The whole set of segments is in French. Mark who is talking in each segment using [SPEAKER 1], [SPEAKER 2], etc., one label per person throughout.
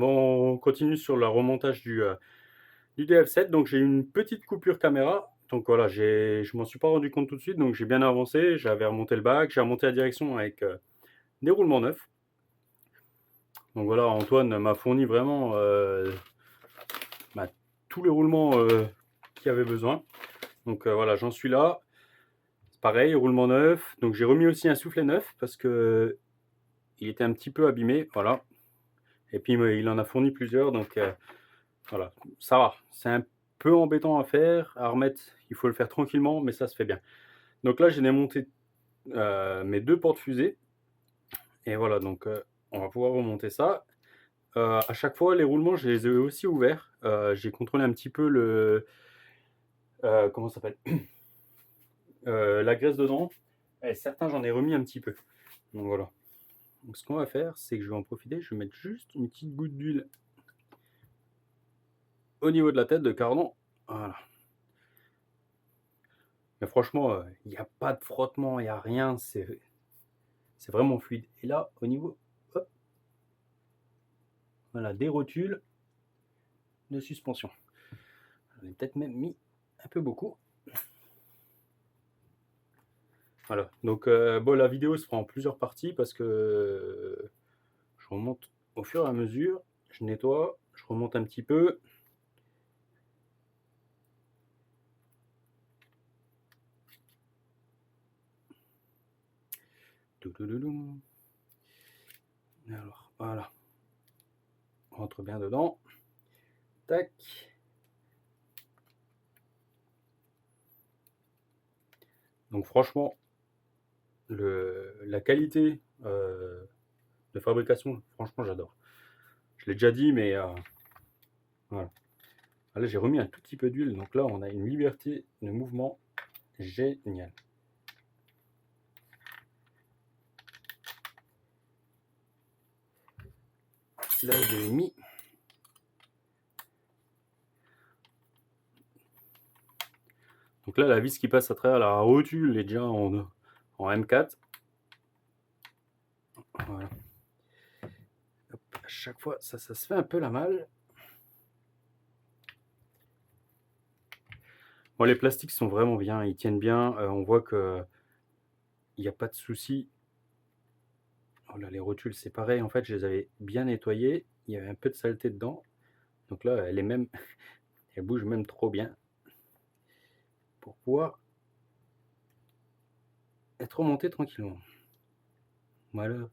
[SPEAKER 1] Bon, on continue sur le remontage du DF7. Donc j'ai eu une petite coupure caméra. Donc voilà, je m'en suis pas rendu compte tout de suite, donc j'ai bien avancé. J'avais remonté le bac, j'ai remonté la direction avec des roulements neufs. Donc voilà, Antoine m'a fourni vraiment bah, tous les roulements qu'il y avait besoin. Donc voilà, j'en suis là. C'est pareil, roulement neuf. Donc j'ai remis aussi un soufflet neuf parce que il était un petit peu abîmé. Voilà. Et puis il en a fourni plusieurs. Donc voilà, ça va. C'est un peu embêtant à faire, à remettre. Il faut le faire tranquillement, mais ça se fait bien. Donc là, j'ai démonté mes deux portes-fusées. Et voilà, donc on va pouvoir remonter ça. À chaque fois, les roulements, je les ai aussi ouverts. J'ai contrôlé un petit peu comment ça s'appelle la graisse dedans. Et certains, j'en ai remis un petit peu. Donc voilà. Donc ce qu'on va faire, c'est que je vais en profiter. Je vais mettre juste une petite goutte d'huile au niveau de la tête de cardan. Voilà. Mais franchement, il n'y a pas de frottement, il n'y a rien. C'est vraiment fluide. Et là, au niveau, hop, voilà, des rotules de suspension. J'en ai peut-être même mis un peu beaucoup. Voilà. Donc, bon, la vidéo se fera en plusieurs parties parce que je remonte au fur et à mesure. Je nettoie, je remonte un petit peu. Alors, voilà. On rentre bien dedans. Tac. Donc, franchement, la qualité de fabrication, franchement, j'adore. Je l'ai déjà dit, mais voilà. Là, j'ai remis un tout petit peu d'huile. Donc là, on a une liberté de mouvement géniale. Là, je l'ai mis. Donc là, la vis qui passe à travers la rotule est déjà en M4. Voilà. Hop, à chaque fois, ça se fait un peu la malle. Bon, les plastiques sont vraiment bien, ils tiennent bien. On voit que il n'y a pas de souci. Oh là, les rotules, c'est pareil. En fait, je les avais bien nettoyées. Il y avait un peu de saleté dedans. Donc là, elle est même, elle bouge même trop bien pour pouvoir être remontée tranquillement. Voilà.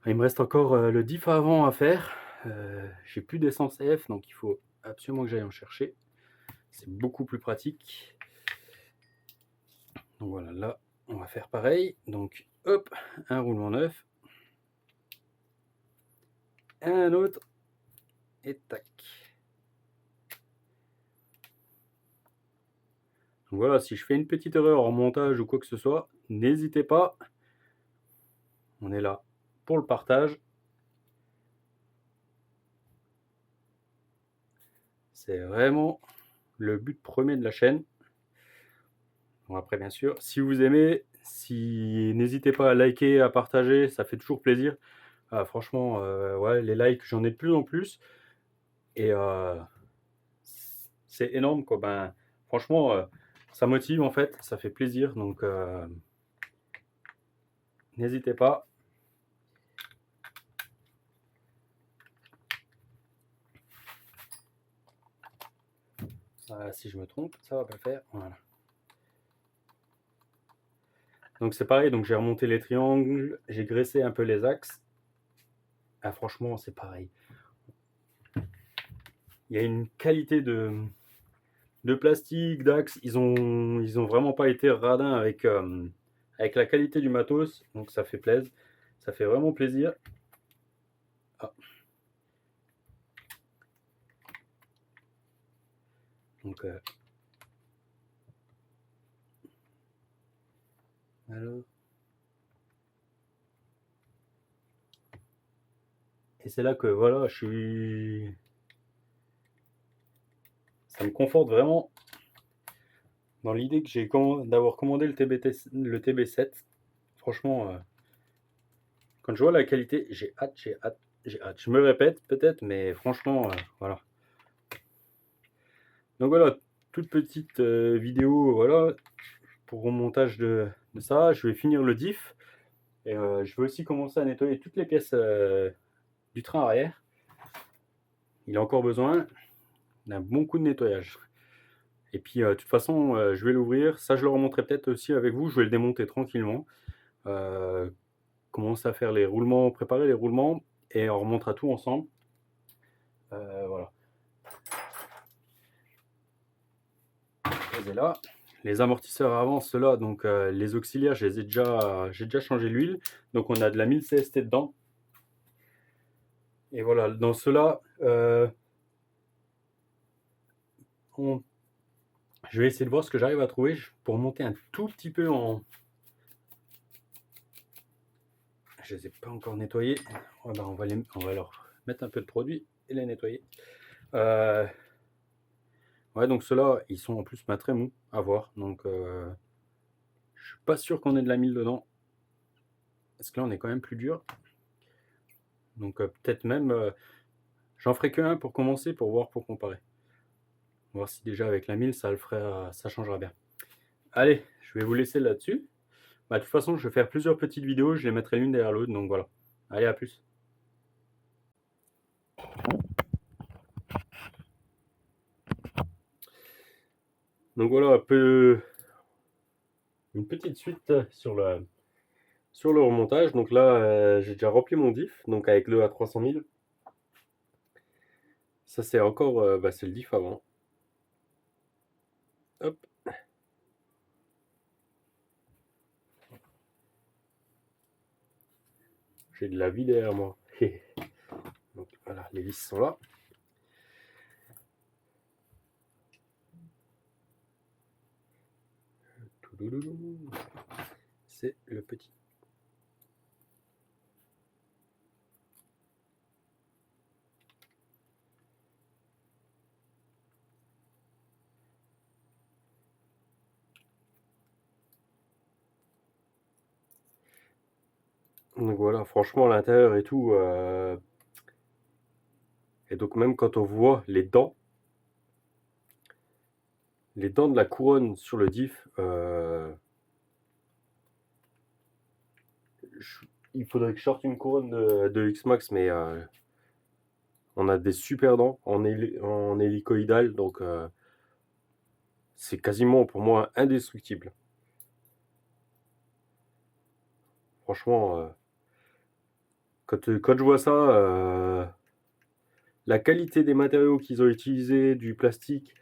[SPEAKER 1] Il me reste encore le diff avant à faire. J'ai plus d'essence F, donc il faut absolument que j'aille en chercher. C'est beaucoup plus pratique. Donc voilà, là, on va faire pareil. Donc, hop, un roulement neuf. Un autre. Et tac. Donc voilà, si je fais une petite erreur en montage ou quoi que ce soit, n'hésitez pas. On est là pour le partage. C'est vraiment le but premier de la chaîne. Bon, après, bien sûr, si vous aimez, n'hésitez pas à liker, à partager, ça fait toujours plaisir. Franchement, ouais, les likes, j'en ai de plus en plus. Et c'est énorme, quoi. Ben, franchement, ça motive en fait, ça fait plaisir. Donc, n'hésitez pas. Si je me trompe, ça va pas le faire. Voilà. Donc c'est pareil, donc j'ai remonté les triangles, j'ai graissé un peu les axes. Franchement, c'est pareil. Il y a une qualité de plastique, d'axes. Ils ont vraiment pas été radins avec la qualité du matos. Donc ça fait plaisir. Ça fait vraiment plaisir. Ah. Donc alors. Et c'est là que voilà, je suis. ça me conforte vraiment dans l'idée que j'ai d'avoir commandé le TB7. Franchement, quand je vois la qualité, j'ai hâte, j'ai hâte, j'ai hâte. Je me répète peut-être, mais franchement, voilà. Donc voilà, toute petite vidéo, voilà, pour remontage de ça. Je vais finir le diff et je vais aussi commencer à nettoyer toutes les pièces du train arrière. Il a encore besoin d'un bon coup de nettoyage. Et puis, de toute façon, je vais l'ouvrir. Ça, je le remonterai peut-être aussi avec vous. Je vais le démonter tranquillement. Commencer à faire les roulements, préparer les roulements et on remontera tout ensemble. Voilà. Et là, les amortisseurs avant, ceux-là, donc les auxiliaires, j'ai déjà changé l'huile. Donc on a de la 1000 CST dedans. Et voilà, dans ceux-là, je vais essayer de voir ce que j'arrive à trouver pour monter un tout petit peu en... Je ne les ai pas encore nettoyés. Ouais, bah, on va leur mettre un peu de produit et les nettoyer. Ouais, donc ceux-là, ils sont en plus très mous à voir. Donc je suis pas sûr qu'on ait de la 1000 dedans. Parce que là, on est quand même plus dur. Donc peut-être même, j'en ferai que un pour commencer, pour voir, pour comparer. On va voir si déjà avec la 1000, ça le ferait, ça changera bien. Allez, je vais vous laisser là-dessus. Bah, de toute façon, je vais faire plusieurs petites vidéos, je les mettrai l'une derrière l'autre, donc voilà. Allez, à plus. Donc voilà, une petite suite sur le remontage. Donc là, j'ai déjà rempli mon diff, donc avec le A300 000. Ça, c'est encore, bah, c'est le diff avant. Hop. J'ai de la vie derrière moi. Donc voilà, les vis sont là. C'est le petit. Donc voilà, franchement, l'intérieur et tout. Et donc même quand on voit les dents de la couronne sur le diff, il faudrait que je sorte une couronne de X-Max, mais on a des super dents en hélicoïdal, donc c'est quasiment pour moi indestructible. Franchement, quand je vois ça, la qualité des matériaux qu'ils ont utilisés, du plastique,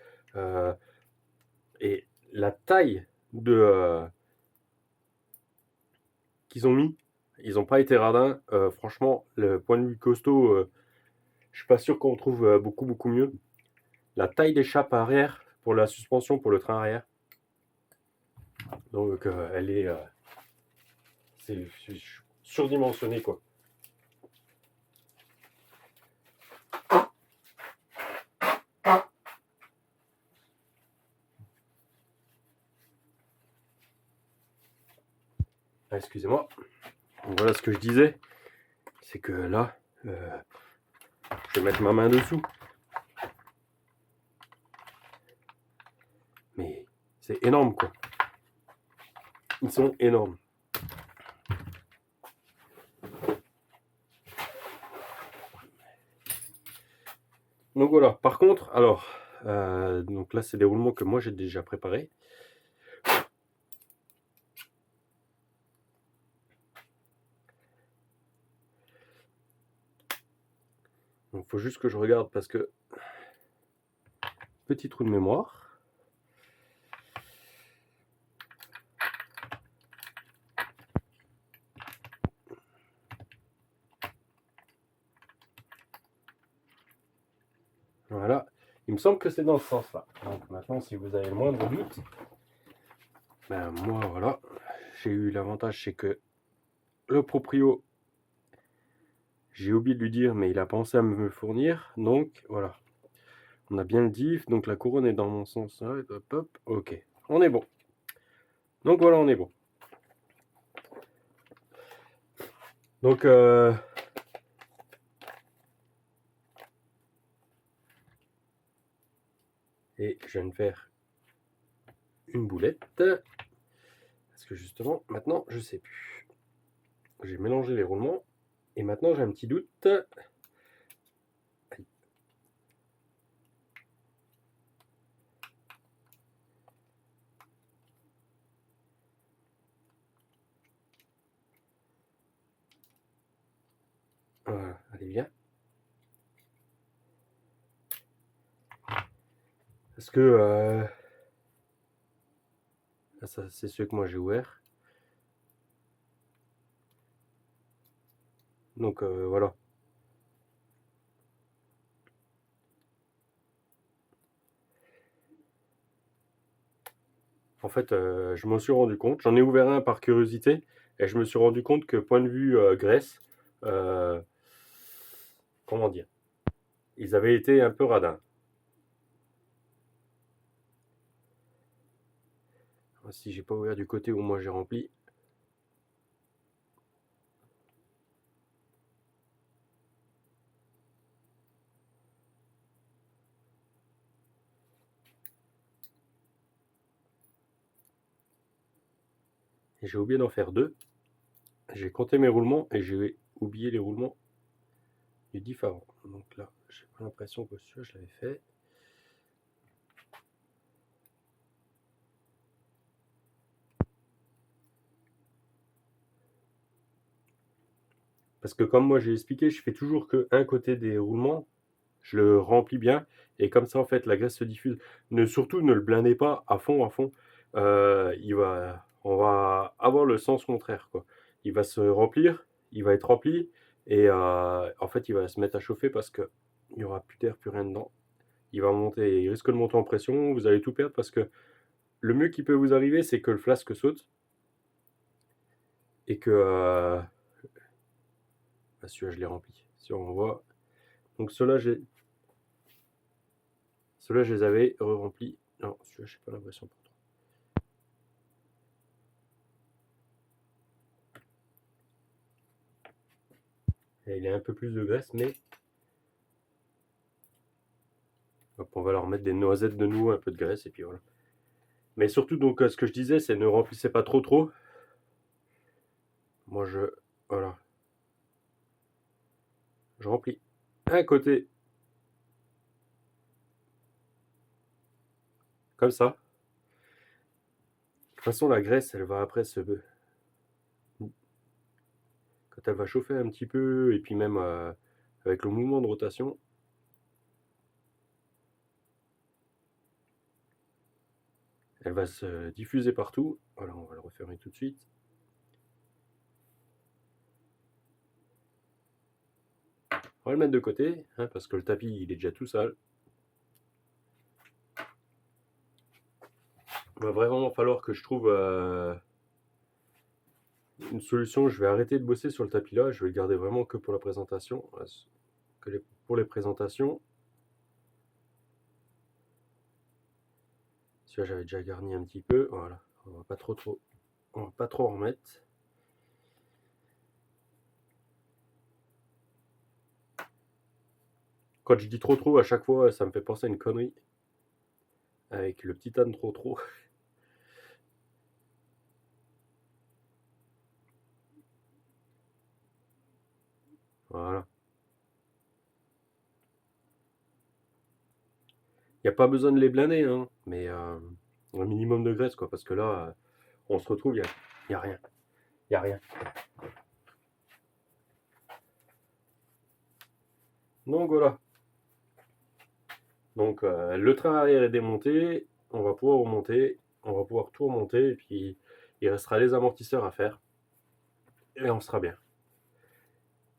[SPEAKER 1] et la taille qu'ils ont mis, ils n'ont pas été radins. Franchement, le point de vue costaud, je suis pas sûr qu'on trouve beaucoup mieux. La taille des chapes arrière pour la suspension, pour le train arrière. Donc elle est, c'est surdimensionné quoi. Ah, excusez-moi. Voilà ce que je disais, c'est que là, je vais mettre ma main dessous. Mais c'est énorme quoi. Ils sont énormes. Donc voilà, par contre, alors, donc là c'est des roulements que moi j'ai déjà préparés. Donc il faut juste que je regarde parce que petit trou de mémoire. Voilà, il me semble que c'est dans ce sens-là. Donc maintenant, si vous avez le moindre doute, ben moi voilà, j'ai eu l'avantage, c'est que le proprio, j'ai oublié de lui dire, mais il a pensé à me fournir, donc voilà. On a bien le diff, donc la couronne est dans mon sens. Hop, hop, ok. On est bon. Donc voilà, on est bon. Donc, et je viens de faire une boulette. Parce que justement, maintenant, je sais plus. J'ai mélangé les roulements. Et maintenant, j'ai un petit doute. Aïe. Voilà, allez, viens. Parce que ça, c'est ceux que moi j'ai ouvert. Donc voilà. En fait, je m'en suis rendu compte. J'en ai ouvert un par curiosité. Et je me suis rendu compte que point de vue graisse, comment dire, ils avaient été un peu radins. Si j'ai pas ouvert du côté où moi j'ai rempli. J'ai oublié d'en faire deux. J'ai compté mes roulements et j'ai oublié les roulements du diff avant. Donc là, j'ai pas l'impression que celui-là je l'avais fait. Parce que comme moi j'ai expliqué, je fais toujours que un côté des roulements, je le remplis bien, et comme ça en fait la graisse se diffuse. Surtout ne le blindez pas à fond, à fond. On va avoir le sens contraire, quoi. Il va se remplir, il va être rempli, et en fait il va se mettre à chauffer parce que il n'y aura plus d'air, plus rien dedans. Il va monter, il risque de monter en pression, vous allez tout perdre parce que le mieux qui peut vous arriver, c'est que le flasque saute et que celui-là je l'ai rempli. Si on voit, donc ceux-là je les avais re-remplis. Non, celui-là j'ai pas l'impression pourtant. Et il a un peu plus de graisse, mais hop, on va leur mettre des noisettes de nouveau, un peu de graisse et puis voilà. Mais surtout donc ce que je disais, c'est ne remplissez pas trop. Moi voilà, je remplis un côté comme ça. De toute façon la graisse elle va après se, quand elle va chauffer un petit peu et puis même avec le mouvement de rotation, elle va se diffuser partout. Voilà, on va le refermer tout de suite. On va le mettre de côté, hein, parce que le tapis il est déjà tout sale. Il va vraiment falloir que je trouve une solution. Je vais arrêter de bosser sur le tapis là, je vais le garder vraiment que pour la présentation. Pour les présentations. Celui-là j'avais déjà garni un petit peu, voilà. On va pas trop en remettre. Quand je dis trop, à chaque fois ça me fait penser à une connerie. Avec le petit âne trop. Voilà. Il n'y a pas besoin de les blinder, hein, mais un minimum de graisse, quoi, parce que là, on se retrouve, il n'y a rien. Il n'y a rien. Donc voilà. Donc le train arrière est démonté, on va pouvoir remonter, on va pouvoir tout remonter, et puis il restera les amortisseurs à faire, et on sera bien.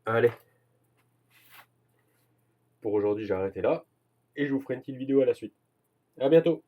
[SPEAKER 1] Allez. Pour aujourd'hui, j'ai arrêté là, et je vous ferai une petite vidéo à la suite. À bientôt.